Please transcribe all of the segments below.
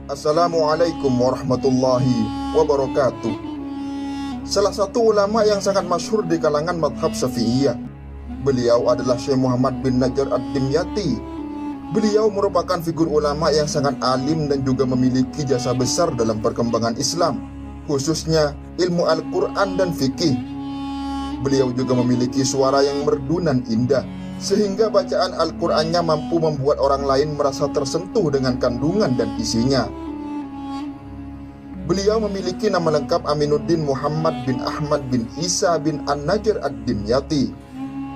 Assalamualaikum warahmatullahi wabarakatuh. Salah satu ulama yang sangat masyhur di kalangan madhab Syafi'iyah. Beliau adalah Syekh Muhammad bin Najjar ad-Dimyati. Beliau merupakan figur ulama yang sangat alim dan juga memiliki jasa besar dalam perkembangan Islam, khususnya ilmu Al-Quran dan fikih. Beliau juga memiliki suara yang merdu dan indah, sehingga bacaan Al-Qur'annya mampu membuat orang lain merasa tersentuh dengan kandungan dan isinya. Beliau memiliki nama lengkap Aminuddin Muhammad bin Ahmad bin Isa bin An-Najjar ad-Dimyati.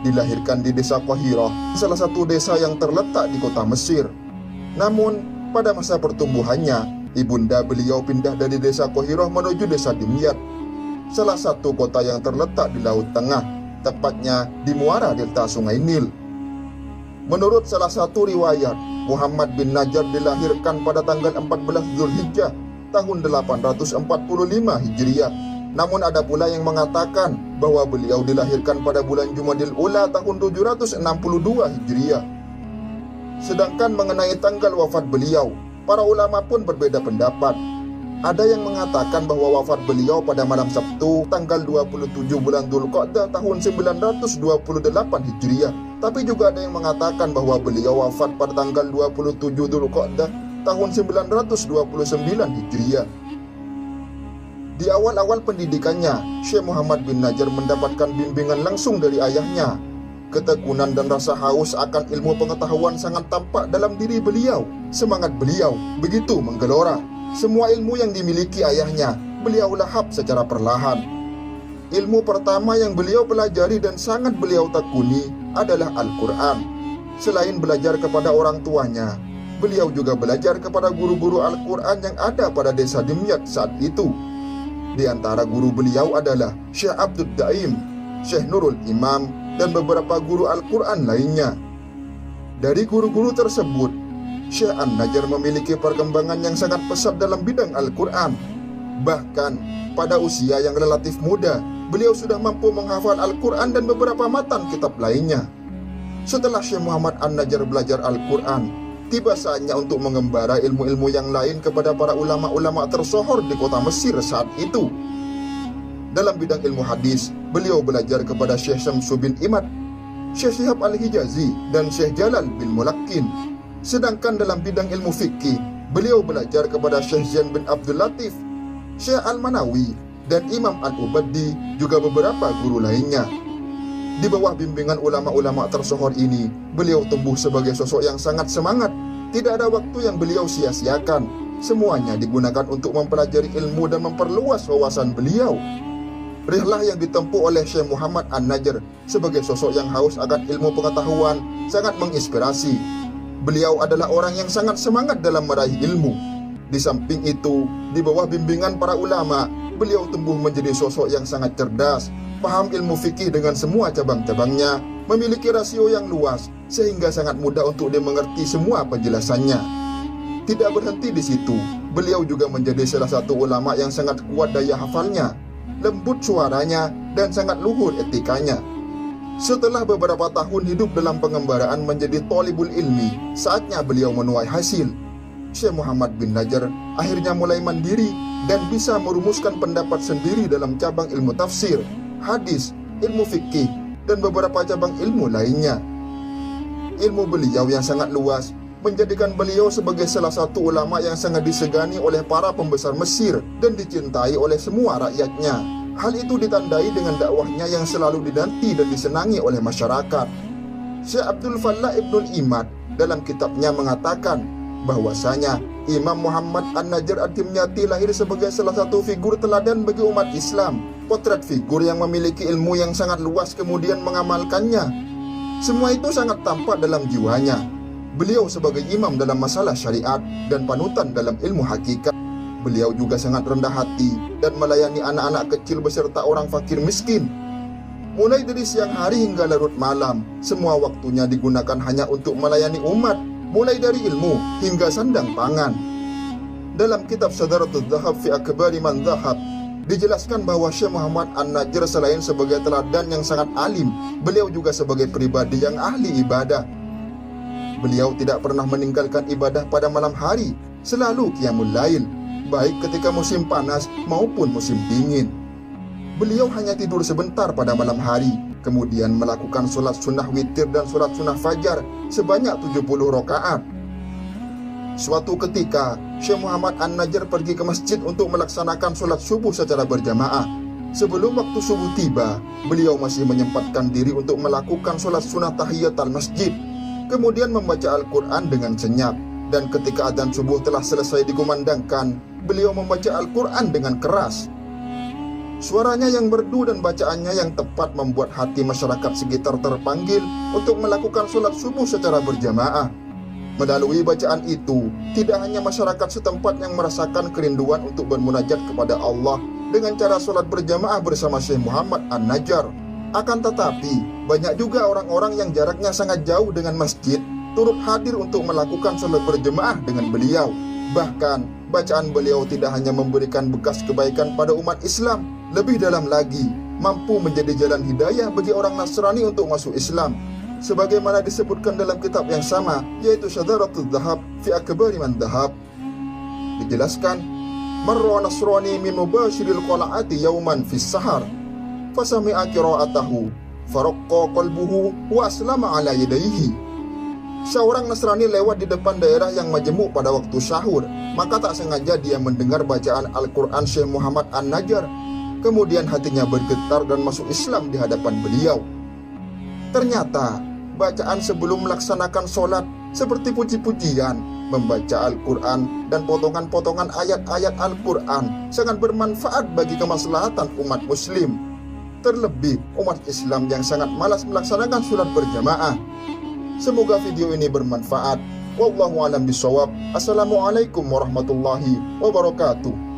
Dilahirkan di desa Qahirah, salah satu desa yang terletak di kota Mesir. Namun, pada masa pertumbuhannya, ibunda beliau pindah dari desa Qahirah menuju desa Dimyat, salah satu kota yang terletak di Laut Tengah, tepatnya di muara delta Sungai Nil. Menurut salah satu riwayat, Muhammad bin Najjar dilahirkan pada tanggal 14 Zulhijjah tahun 845 Hijriah. Namun ada pula yang mengatakan bahwa beliau dilahirkan pada bulan Jumadil Ula tahun 762 Hijriah. Sedangkan mengenai tanggal wafat beliau, para ulama pun berbeda pendapat. Ada yang mengatakan bahwa wafat beliau pada malam Sabtu tanggal 27 bulan Dzulqa'dah tahun 928 Hijriah. Tapi juga ada yang mengatakan bahwa beliau wafat pada tanggal 27 Dzulqa'dah tahun 929 Hijriah. Di awal-awal pendidikannya, Syekh Muhammad bin Najjar mendapatkan bimbingan langsung dari ayahnya. Ketekunan dan rasa haus akan ilmu pengetahuan sangat tampak dalam diri beliau. Semangat beliau begitu menggelora. Semua ilmu yang dimiliki ayahnya, beliau lahap secara perlahan. Ilmu pertama yang beliau pelajari dan sangat beliau tekuni adalah Al-Quran. Selain belajar kepada orang tuanya, beliau juga belajar kepada guru-guru Al-Quran yang ada pada desa Dimyat saat itu. Di antara guru beliau adalah Syekh Abdul Daim, Syekh Nurul Imam, dan beberapa guru Al-Quran lainnya. Dari guru-guru tersebut, Syekh An-Najjar memiliki perkembangan yang sangat pesat dalam bidang Al-Quran. Bahkan pada usia yang relatif muda, beliau sudah mampu menghafal Al-Quran dan beberapa matan kitab lainnya. Setelah Syekh Muhammad An-Najjar belajar Al-Quran, tiba saatnya untuk mengembara ilmu-ilmu yang lain kepada para ulama-ulama tersohor di kota Mesir saat itu. Dalam bidang ilmu hadis, beliau belajar kepada Syekh Syamsu bin Imad, Syekh Syihab al-Hijazi, dan Syekh Jalal bin Mulakkin. Sedangkan dalam bidang ilmu fikih, beliau belajar kepada Syekh Zain bin Abdul Latif, Syekh Al-Manawi, dan Imam Al-Ubaddi, juga beberapa guru lainnya. Di bawah bimbingan ulama-ulama tersohor ini, beliau tumbuh sebagai sosok yang sangat semangat. Tidak ada waktu yang beliau sia-siakan. Semuanya digunakan untuk mempelajari ilmu dan memperluas wawasan beliau. Rihlah yang ditempuh oleh Syekh Muhammad An-Najjar sebagai sosok yang haus akan ilmu pengetahuan sangat menginspirasi. Beliau adalah orang yang sangat semangat dalam meraih ilmu. Di samping itu, di bawah bimbingan para ulama, beliau tumbuh menjadi sosok yang sangat cerdas, paham ilmu fikih dengan semua cabang-cabangnya, memiliki rasio yang luas, sehingga sangat mudah untuk dimengerti semua penjelasannya. Tidak berhenti di situ, beliau juga menjadi salah satu ulama yang sangat kuat daya hafalnya, lembut suaranya, dan sangat luhur etikanya. Setelah beberapa tahun hidup dalam pengembaraan menjadi thalibul ilmi, saatnya beliau menuai hasil. Syekh Muhammad bin Najjar akhirnya mulai mandiri dan bisa merumuskan pendapat sendiri dalam cabang ilmu tafsir, hadis, ilmu fikih, dan beberapa cabang ilmu lainnya. Ilmu beliau yang sangat luas menjadikan beliau sebagai salah satu ulama yang sangat disegani oleh para pembesar Mesir dan dicintai oleh semua rakyatnya. Hal itu ditandai dengan dakwahnya yang selalu dinanti dan disenangi oleh masyarakat. Syekh Abdul Fallah Ibnul Imad dalam kitabnya mengatakan bahwasanya Imam Muhammad An-Najjar ad-Dimyati lahir sebagai salah satu figur teladan bagi umat Islam. Potret figur yang memiliki ilmu yang sangat luas kemudian mengamalkannya. Semua itu sangat tampak dalam jiwanya. Beliau sebagai imam dalam masalah syariat dan panutan dalam ilmu hakikat. Beliau juga sangat rendah hati dan melayani anak-anak kecil beserta orang fakir miskin. Mulai dari siang hari hingga larut malam, semua waktunya digunakan hanya untuk melayani umat, mulai dari ilmu hingga sandang pangan. Dalam kitab Sadaratul Dhahab fi Akbari Man Dhahab, dijelaskan bahwa Syekh Muhammad An-Najjar selain sebagai teladan yang sangat alim, beliau juga sebagai pribadi yang ahli ibadah. Beliau tidak pernah meninggalkan ibadah pada malam hari, selalu qiyamul lail, baik ketika musim panas maupun musim dingin. Beliau hanya tidur sebentar pada malam hari, kemudian melakukan sholat sunnah witir dan sholat sunnah fajar sebanyak 70 rakaat. Suatu ketika, Syekh Muhammad An-Najjar pergi ke masjid untuk melaksanakan sholat subuh secara berjamaah. Sebelum waktu subuh tiba, beliau masih menyempatkan diri untuk melakukan sholat sunnah tahiyatul masjid, kemudian membaca Al-Quran dengan senyap. Dan ketika adzan subuh telah selesai dikumandangkan, beliau membaca Al-Quran dengan keras. Suaranya yang merdu dan bacaannya yang tepat membuat hati masyarakat sekitar terpanggil untuk melakukan sholat subuh secara berjamaah. Melalui bacaan itu, tidak hanya masyarakat setempat yang merasakan kerinduan untuk bermunajat kepada Allah dengan cara sholat berjamaah bersama Syekh Muhammad An-Najjar, akan tetapi banyak juga orang-orang yang jaraknya sangat jauh dengan masjid turut hadir untuk melakukan sholat berjamaah dengan beliau. Bahkan, bacaan beliau tidak hanya memberikan bekas kebaikan pada umat Islam, lebih dalam lagi, mampu menjadi jalan hidayah bagi orang Nasrani untuk masuk Islam, sebagaimana disebutkan dalam kitab yang sama, yaitu Syadzaratul Dhahab fi Akbari Man Dhahab. Dijelaskan, marra Nasrani min mubashiril qala'ati yauman fis sahar, fasami'a qira'atahu, faraqqa qalbuhu wa aslama ala yadayhi. Seorang Nasrani lewat di depan daerah yang majemuk pada waktu sahur, maka tak sengaja dia mendengar bacaan Al-Quran Syekh Muhammad An-Najjar. Kemudian hatinya bergetar dan masuk Islam di hadapan beliau. Ternyata, bacaan sebelum melaksanakan sholat seperti puji-pujian, membaca Al-Quran, dan potongan-potongan ayat-ayat Al-Quran sangat bermanfaat bagi kemaslahatan umat muslim. Terlebih umat Islam yang sangat malas melaksanakan sholat berjamaah. Semoga video ini bermanfaat. Wallahu a'lam bishawab. Assalamualaikum warahmatullahi wabarakatuh.